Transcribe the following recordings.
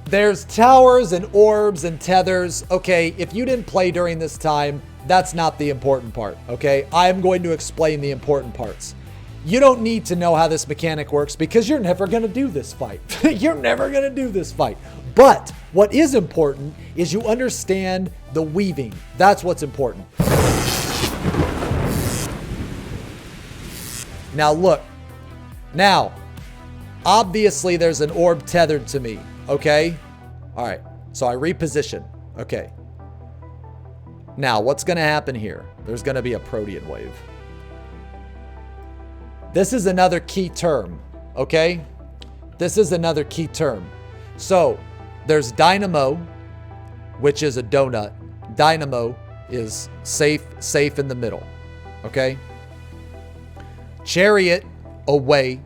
There's towers and orbs and tethers. Okay, if you didn't play during this time, that's not the important part, okay? I'm going to explain the important parts. You don't need to know how this mechanic works because you're never gonna do this fight. You're never gonna do this fight. But what is important is you understand the weaving. That's what's important. Now look. Now, obviously there's an orb tethered to me, okay? All right, so I reposition, okay. Now, what's gonna happen here? There's gonna be a protean wave. This is another key term, okay? This is another key term. So, there's dynamo, which is a donut. Dynamo is safe in the middle, okay? Chariot, away.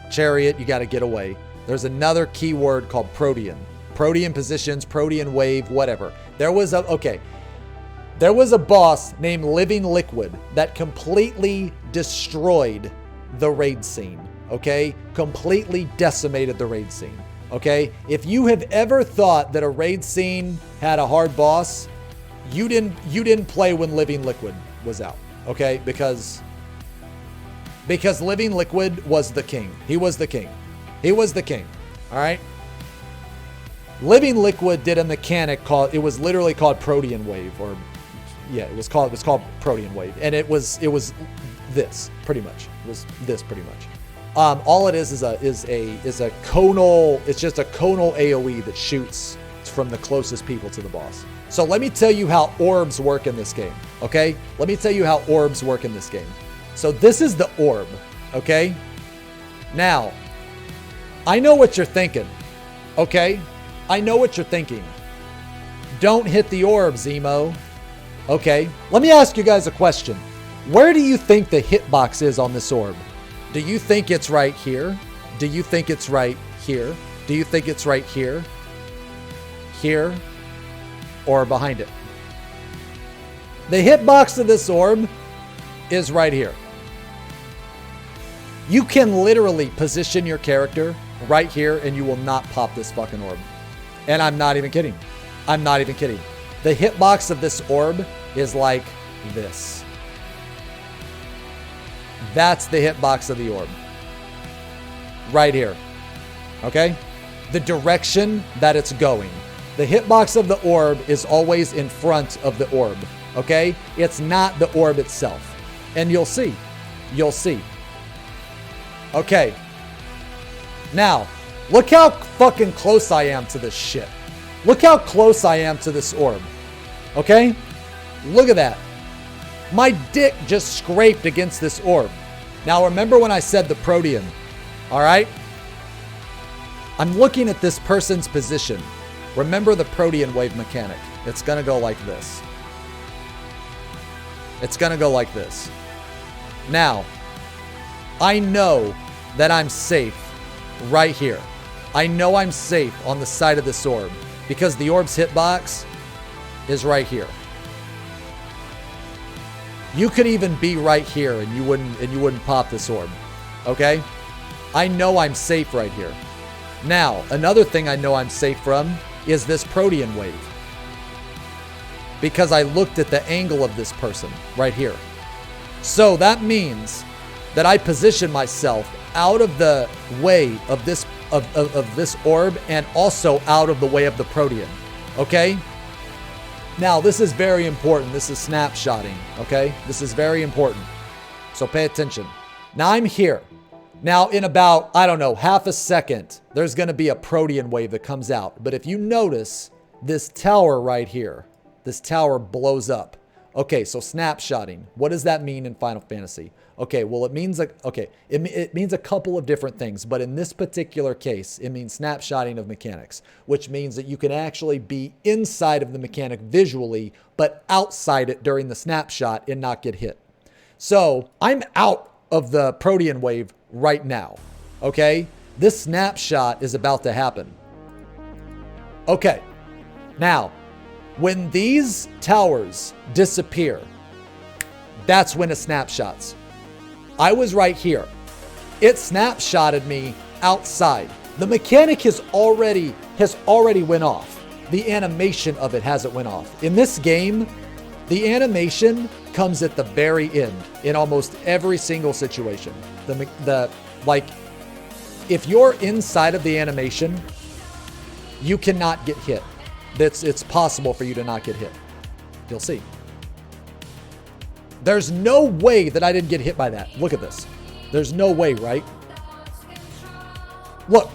Chariot, you gotta get away. There's another key word called protean. Protean positions, protean wave, whatever. There was a boss named Living Liquid that completely destroyed the raid scene, okay? Completely decimated the raid scene, okay? If you have ever thought that a raid scene had a hard boss, you didn't play when Living Liquid was out, okay? Because Living Liquid was the king. He was the king. He was the king, all right? Living Liquid did a mechanic called, it was literally called Protean Wave, or yeah, it was called Protean Wave, and it was this pretty much. It was this pretty much. All it is a conal. It's just a conal AOE that shoots from the closest people to the boss. So let me tell you how orbs work in this game. Okay, let me tell you how orbs work in this game. So this is the orb. Okay, now I know what you're thinking. Okay, I know what you're thinking. Don't hit the orbs, emo. Okay, let me ask you guys a question. Where do you think the hitbox is on this orb? Do you think it's right here? Do you think it's right here? Do you think it's right here? Here? Or behind it? The hitbox of this orb is right here. You can literally position your character right here and you will not pop this fucking orb. And I'm not even kidding. I'm not even kidding. The hitbox of this orb is like this. That's the hitbox of the orb. Right here. Okay? The direction that it's going. The hitbox of the orb is always in front of the orb. Okay? It's not the orb itself. And you'll see. You'll see. Okay. Now, look how fucking close I am to this shit. Look how close I am to this orb. Okay? Look at that. My dick just scraped against this orb. Now remember when I said the protean, all right? I'm looking at this person's position. Remember the protean wave mechanic. It's gonna go like this. It's gonna go like this. Now, I know that I'm safe right here. I know I'm safe on the side of this orb because the orb's hitbox is right here. You could even be right here and you wouldn't pop this orb. Okay? I know I'm safe right here. Now, another thing I know I'm safe from is this protean wave. Because I looked at the angle of this person right here. So that means that I position myself out of the way of this orb and also out of the way of the protean. Okay? Now, this is very important. This is snapshotting, okay? This is very important. So pay attention. Now, I'm here. Now, in about, I don't know, half a second, there's going to be a protean wave that comes out. But if you notice, this tower right here, this tower blows up. Okay, so snapshotting. What does that mean in Final Fantasy? Okay, well, it means it means a couple of different things, but in this particular case, it means snapshotting of mechanics, which means that you can actually be inside of the mechanic visually, but outside it during the snapshot and not get hit. So I'm out of the protean wave right now. Okay, this snapshot is about to happen. Okay, now when these towers disappear, that's when it snapshots. I was right here. It snapshotted me outside. The mechanic has already went off. The animation of it hasn't went off. In this game, the animation comes at the very end in almost every single situation. Like, if you're inside of the animation, you cannot get hit. It's possible for you to not get hit. You'll see. There's no way that I didn't get hit by that. Look at this. There's no way, right? Look.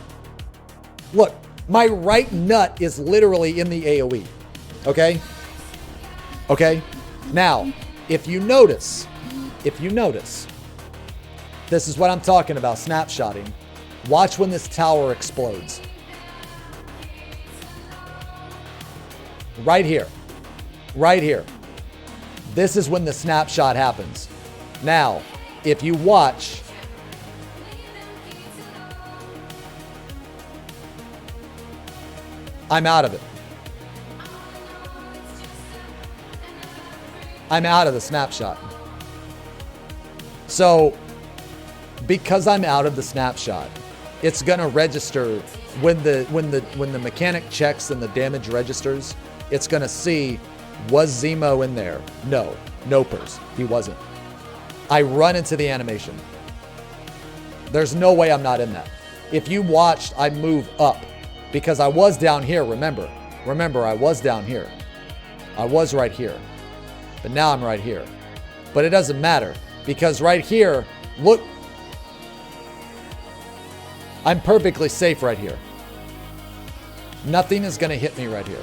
Look. My right nut is literally in the AoE. Okay? Okay? Now, if you notice, this is what I'm talking about, snapshotting. Watch when this tower explodes. Right here. Right here. This is when the snapshot happens. Now, if you watch, I'm out of it. I'm out of the snapshot. So, because I'm out of the snapshot, it's gonna register when the mechanic checks and the damage registers. It's gonna see, was Zemo in there? No, nopers. He wasn't. I run into the animation. There's no way I'm not in that. If you watched, I move up because I was down here. Remember, I was down here. I was right here, but now I'm right here. But it doesn't matter because right here, look, I'm perfectly safe right here. Nothing is gonna hit me right here,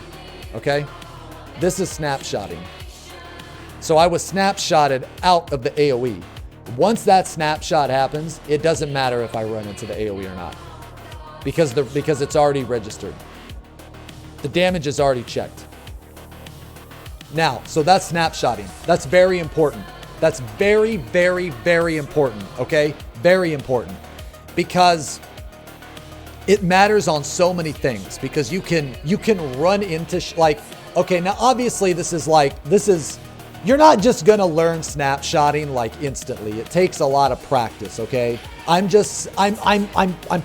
okay? This is snapshotting. So I was snapshotted out of the AoE. Once that snapshot happens, it doesn't matter if I run into the AoE or not. Because it's already registered. The damage is already checked. Now, so that's snapshotting. That's very important. That's very, very, very important, okay? Very important. Because it matters on so many things. Because you can run into, like, okay, now obviously this is, you're not just gonna learn snapshotting like instantly. It takes a lot of practice, okay? I'm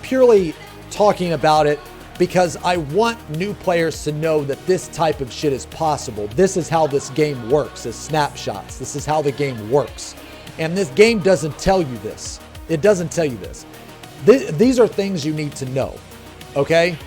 purely talking about it because I want new players to know that this type of shit is possible. This is how this game works, is snapshots. This is how the game works. And this game doesn't tell you this. It doesn't tell you this. These are things you need to know, okay?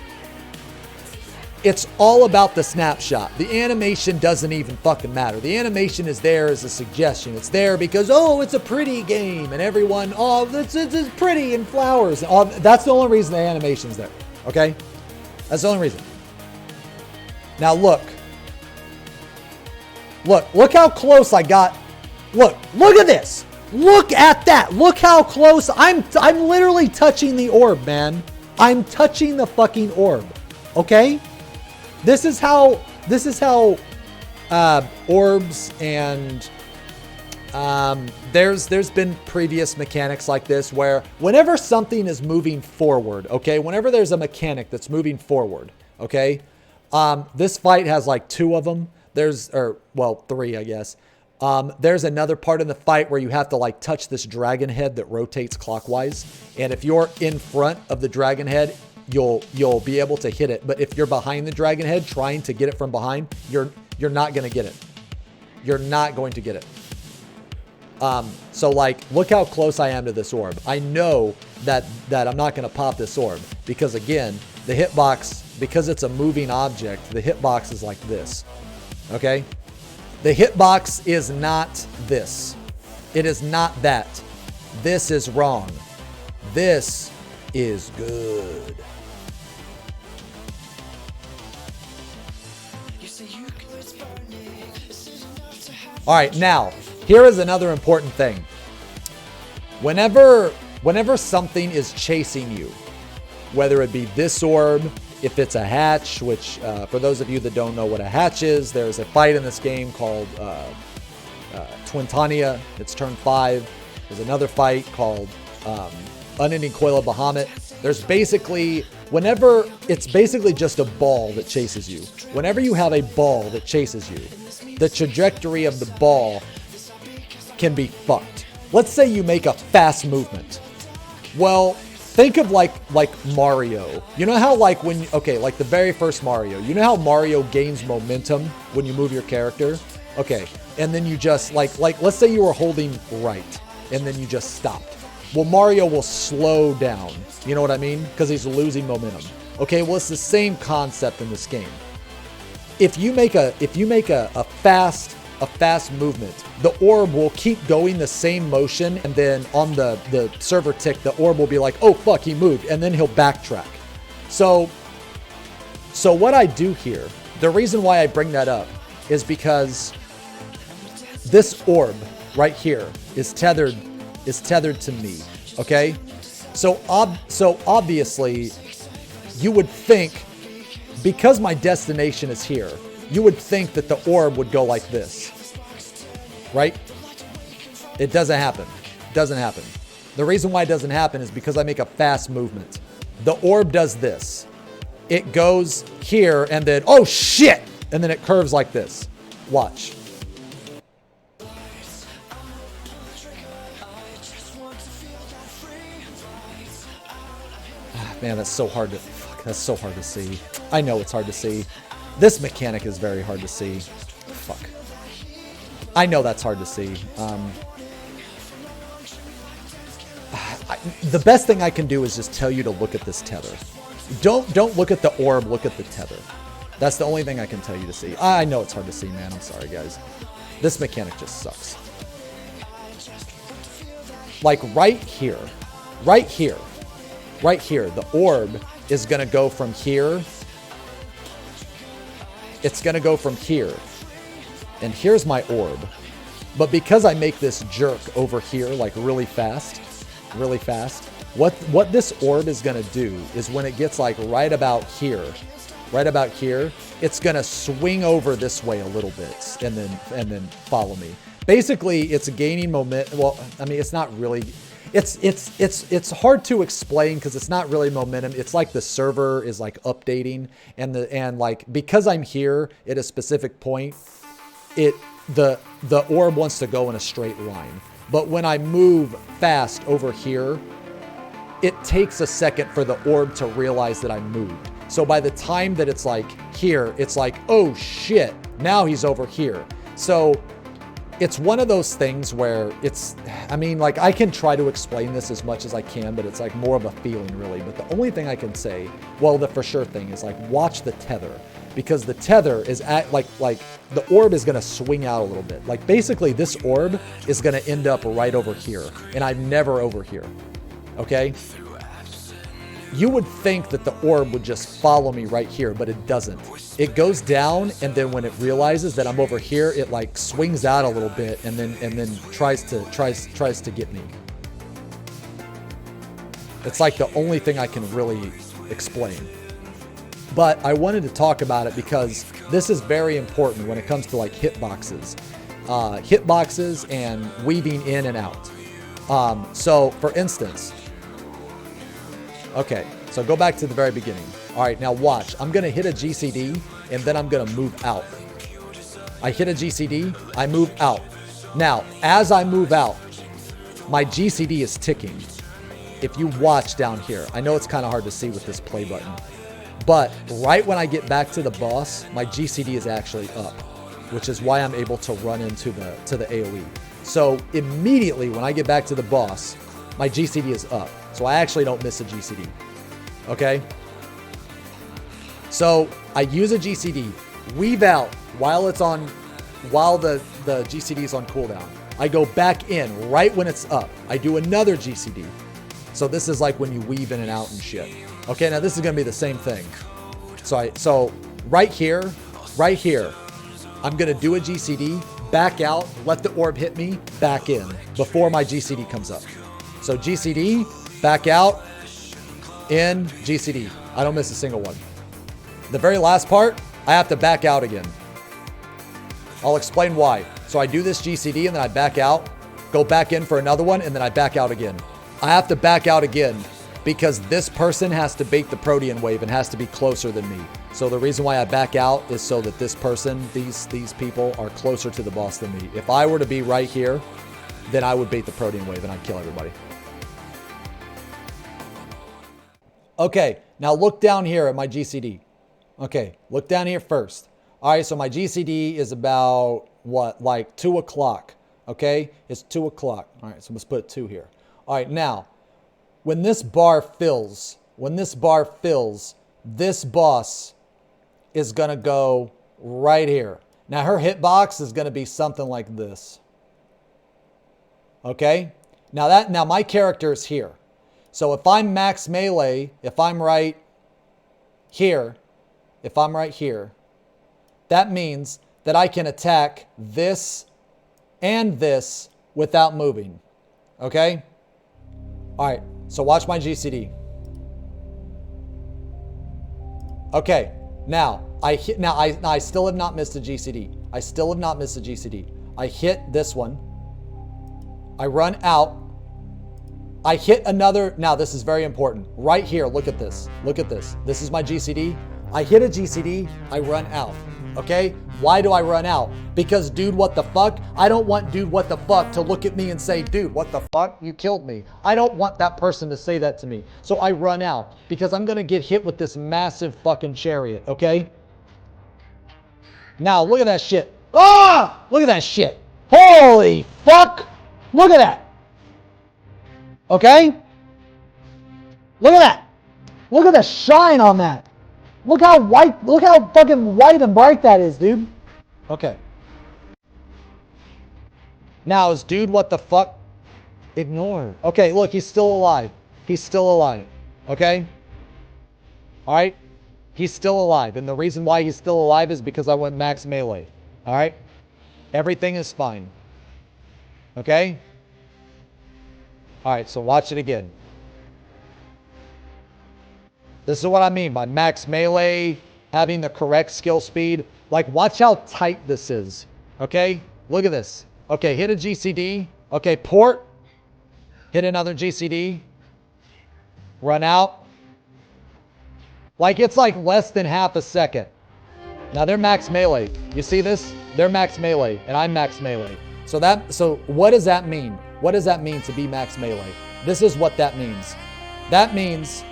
It's all about the snapshot. The animation doesn't even fucking matter. The animation is there as a suggestion. It's there because, oh, it's a pretty game and everyone, oh, it's pretty and flowers. Oh, that's the only reason the animation's there, okay? That's the only reason. Now look. Look how close I got. Look at this. Look at that. Look how close. I'm literally touching the orb, man. I'm touching the fucking orb, okay? This is how orbs and there's been previous mechanics like this where whenever something is moving forward, okay, whenever there's a mechanic that's moving forward, okay, this fight has like two of them. Three, I guess. There's another part in the fight where you have to like touch this dragon head that rotates clockwise, and if you're in front of the dragon head, you'll be able to hit it. But if you're behind the dragon head trying to get it from behind, you're not going to get it. You're not going to get it. So like, look how close I am to this orb. I know that I'm not going to pop this orb because again, the hitbox, because it's a moving object, the hitbox is like this. Okay? The hitbox is not this. It is not that. This is wrong. This is good. All right, now, here is another important thing. Whenever something is chasing you, whether it be this orb, if it's a hatch, which for those of you that don't know what a hatch is, there's a fight in this game called Twintania. It's turn 5. There's another fight called Unending Coil of Bahamut. There's basically, it's basically just a ball that chases you. Whenever you have a ball that chases you, the trajectory of the ball can be fucked. Let's say you make a fast movement. Well, think of like Mario. You know how like when, okay, like the very first Mario, you know how Mario gains momentum when you move your character? Okay, and then you just like let's say you were holding right and then you just stopped. Well, Mario will slow down. You know what I mean? Because he's losing momentum. Okay, well, it's the same concept in this game. If you make a fast movement, the orb will keep going the same motion, and then on the server tick, the orb will be like, oh fuck, he moved, and then he'll backtrack. So what I do here, the reason why I bring that up is because this orb right here is tethered to me. Okay, so obviously you would think, because my destination is here, you would think that the orb would go like this, right? It doesn't happen. It doesn't happen. The reason why it doesn't happen is because I make a fast movement. The orb does this. It goes here and then, oh shit! And then it curves like this. Watch. Man, that's so hard to... That's so hard to see. I know it's hard to see. This mechanic is very hard to see. Fuck. I know that's hard to see. The best thing I can do is just tell you to look at this tether. Don't look at the orb, look at the tether. That's the only thing I can tell you to see. I know it's hard to see, man. I'm sorry, guys. This mechanic just sucks. Like right here, the orb is going to go from here. It's going to go from here. And here's my orb. But because I make this jerk over here, like really fast, what this orb is going to do is when it gets like right about here, it's going to swing over this way a little bit and then follow me. Basically, it's gaining momentum. Well, I mean, it's not really... It's hard to explain because it's not really momentum. It's like the server is like updating and like because I'm here at a specific point, the orb wants to go in a straight line. But when I move fast over here, it takes a second for the orb to realize that I moved. So by the time that it's like here, it's like, oh shit, now he's over here. So it's one of those things where it's, I mean, like I can try to explain this as much as I can, but it's like more of a feeling really. But the only thing I can say, well, the for sure thing is like watch the tether, because the tether is at like the orb is going to swing out a little bit. Like basically this orb is going to end up right over here and I'm never over here. Okay. You would think that the orb would just follow me right here, but it doesn't. It goes down, and then when it realizes that I'm over here, it like swings out a little bit, and then tries to get me. It's like the only thing I can really explain. But I wanted to talk about it because this is very important when it comes to like hitboxes, and weaving in and out. So for instance. Okay, so go back to the very beginning. All right, now watch. I'm going to hit a GCD, and then I'm going to move out. I hit a GCD, I move out. Now, as I move out, my GCD is ticking. If you watch down here, I know it's kind of hard to see with this play button, but right when I get back to the boss, my GCD is actually up, which is why I'm able to run into the AoE. So immediately when I get back to the boss, my GCD is up. So I actually don't miss a GCD. Okay? So I use a GCD, weave out while the GCD is on cooldown. I go back in right when it's up. I do another GCD. So this is like when you weave in and out and shit. Okay, now this is gonna be the same thing. So right here, I'm gonna do a GCD, back out, let the orb hit me, back in before my GCD comes up. So GCD, back out, in, GCD. I don't miss a single one. The very last part, I have to back out again. I'll explain why. So I do this GCD and then I back out, go back in for another one, and then I back out again. I have to back out again because this person has to bait the Protean wave and has to be closer than me. So the reason why I back out is so that this person, these people are closer to the boss than me. If I were to be right here, then I would bait the Protean wave and I'd kill everybody. Okay, now look down here at my GCD. Okay, look down here first. All right, so my GCD is about what, like 2 o'clock. Okay, it's 2 o'clock. All right, so let's put 2 here. All right, now, when this bar fills, this boss is gonna go right here. Now her hitbox is gonna be something like this. Okay, now my character is here. So if I'm max melee, if I'm right here, that means that I can attack this and this without moving. Okay? All right, so watch my GCD. Okay, now I still have not missed a GCD. I hit this one. I run out. I hit another. Now this is very important. Right here, look at this. This is my GCD. I hit a GCD, I run out. Okay? Why do I run out? Because dude, what the fuck? I don't want dude, what the fuck to look at me and say, dude, what the fuck? You killed me. I don't want that person to say that to me. So I run out because I'm gonna get hit with this massive fucking chariot, okay? Now look at that shit. Ah! Look at that shit. Holy fuck! Look at that. Okay? Look at that. Look at the shine on that. Look how fucking white and bright that is, dude. Okay. Now is dude what the fuck? Ignore. Okay, look, he's still alive. Okay? Alright? He's still alive. And the reason why he's still alive is because I went max melee. Alright? Everything is fine. Okay? Alright, so watch it again. This is what I mean by max melee, having the correct skill speed. Like, watch how tight this is. Okay? Look at this. Okay, hit a GCD. Okay, port. Hit another GCD. Run out. Like, it's like less than half a second. Now, they're max melee. You see this? They're max melee, and I'm max melee. So what does that mean? What does that mean to be max melee? This is what that means. That means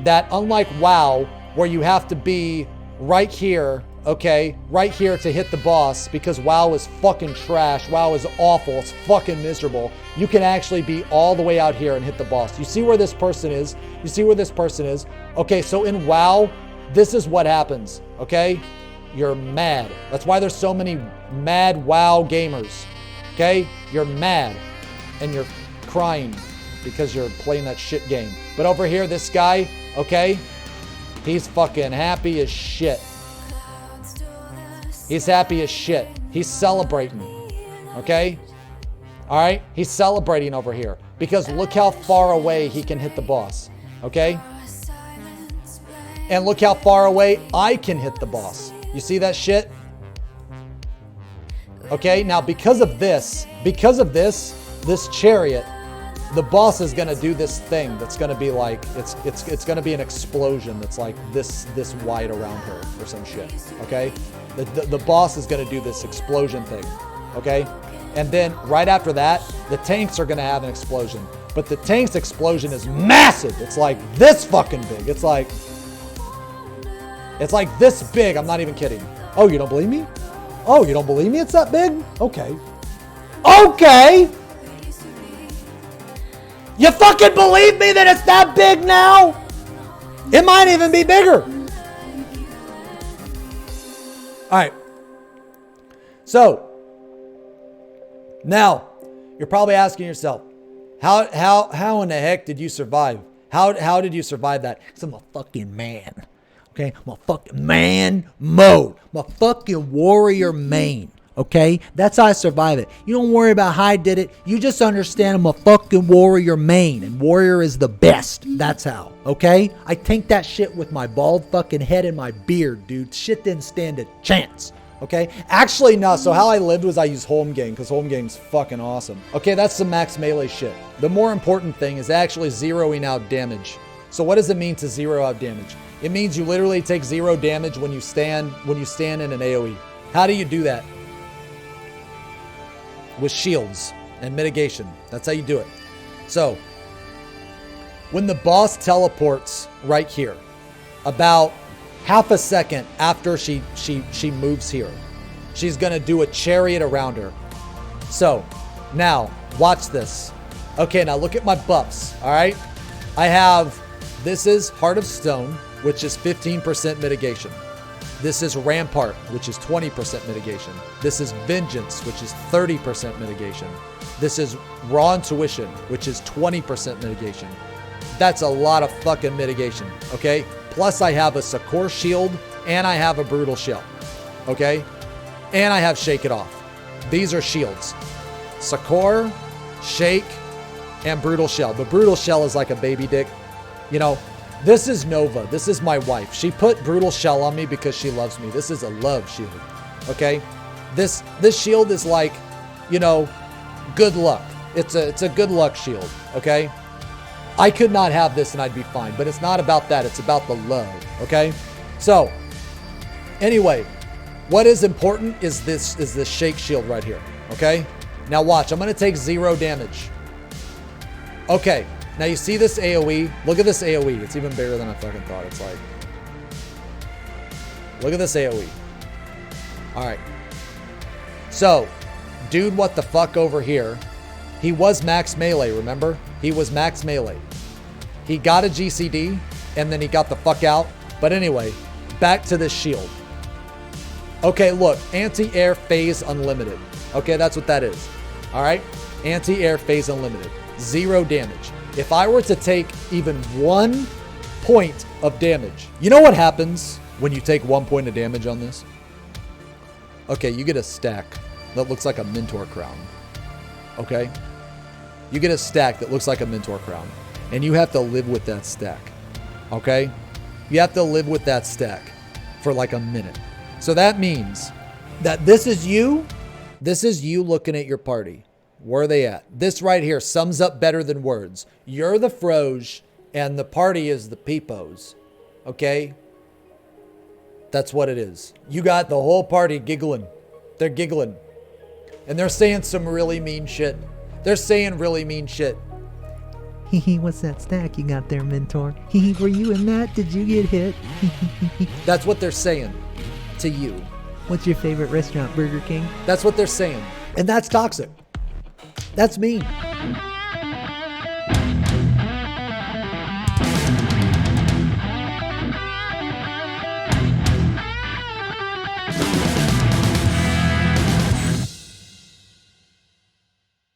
that unlike WoW, where you have to be right here, okay, right here to hit the boss because WoW is fucking trash, WoW is awful, it's fucking miserable, you can actually be all the way out here and hit the boss. You see where this person is? Okay, so in WoW, this is what happens, okay? You're mad. That's why there's so many mad WoW gamers, okay? You're mad and you're crying because you're playing that shit game. But over here, this guy, okay, he's fucking happy as shit. He's happy as shit. He's celebrating, okay? All right, he's celebrating over here because look how far away he can hit the boss, okay? And look how far away I can hit the boss. You see that shit? Okay, now because of this chariot, the boss is gonna do this thing that's gonna be like, it's gonna be an explosion that's like this wide around her or some shit, okay? The boss is gonna do this explosion thing, okay? And then right after that, the tanks are gonna have an explosion. But the tank's explosion is massive. It's like this fucking big. It's like this big. I'm not even kidding. Oh, you don't believe me? Oh, you don't believe me it's that big? Okay. Okay! You fucking believe me that it's that big now? It might even be bigger. All right. So, now, you're probably asking yourself, how in the heck did you survive? How did you survive that? Because I'm a fucking man. Okay? I'm a fucking man mode. I'm a fucking warrior main. Okay? That's how I survive it. You don't worry about how I did it. You just understand I'm a fucking warrior main. And warrior is the best. That's how. Okay? I tank that shit with my bald fucking head and my beard, dude. Shit didn't stand a chance. Okay? Actually, no. So how I lived was I used home game because home game's fucking awesome. Okay, that's some max melee shit. The more important thing is actually zeroing out damage. So what does it mean to zero out damage? It means you literally take 0 damage when you stand in an AoE. How do you do that? With shields and mitigation. That's how you do it. So when the boss teleports right here, about half a second after she moves here, she's gonna do a chariot around her. So now watch this. Okay, now look at my buffs. All right, I have, this is Heart of Stone, which is 15% mitigation. This is Rampart, which is 20% mitigation. This is Vengeance, which is 30% mitigation. This is Raw Intuition, which is 20% mitigation. That's a lot of fucking mitigation, okay? Plus I have a Sakor Shield and I have a Brutal Shell, okay? And I have Shake It Off. These are shields. Sakor, Shake, and Brutal Shell. The Brutal Shell is like a baby dick. You know, this is Nova. This is my wife. She put Brutal Shell on me because she loves me. This is a love shield, okay? This shield is like, you know, good luck. It's a good luck shield, okay? I could not have this and I'd be fine, but it's not about that. It's about the love, okay? So, anyway, what is important is this Shake Shield right here, okay? Now watch, I'm gonna take 0 damage. Okay, now you see this AoE? Look at this AoE. It's even bigger than I fucking thought. It's like, look at this AoE. All right. So, dude, what the fuck over here? He was max melee, remember? He was max melee. He got a GCD, and then he got the fuck out. But anyway, back to this shield. Okay, look, anti-air phase unlimited. Okay, that's what that is. All right? Anti-air phase unlimited. 0 damage. If I were to take even 1 point of damage, you know what happens when you take 1 point of damage on this? Okay, you get a stack that looks like a Mentor Crown. Okay? You get a stack that looks like a Mentor Crown. And you have to live with that stack. Okay? You have to live with that stack for like a minute. So that means that this is you looking at your party. Where are they at? This right here sums up better than words. You're the Froge and the party is the Peepos. Okay? That's what it is. You got the whole party giggling. They're giggling. And they're saying some really mean shit. They're saying really mean shit. Hee what's that stack you got there, Mentor? Hee were you in that? Did you get hit? That's what they're saying to you. What's your favorite restaurant, Burger King? That's what they're saying. And that's toxic. That's mean.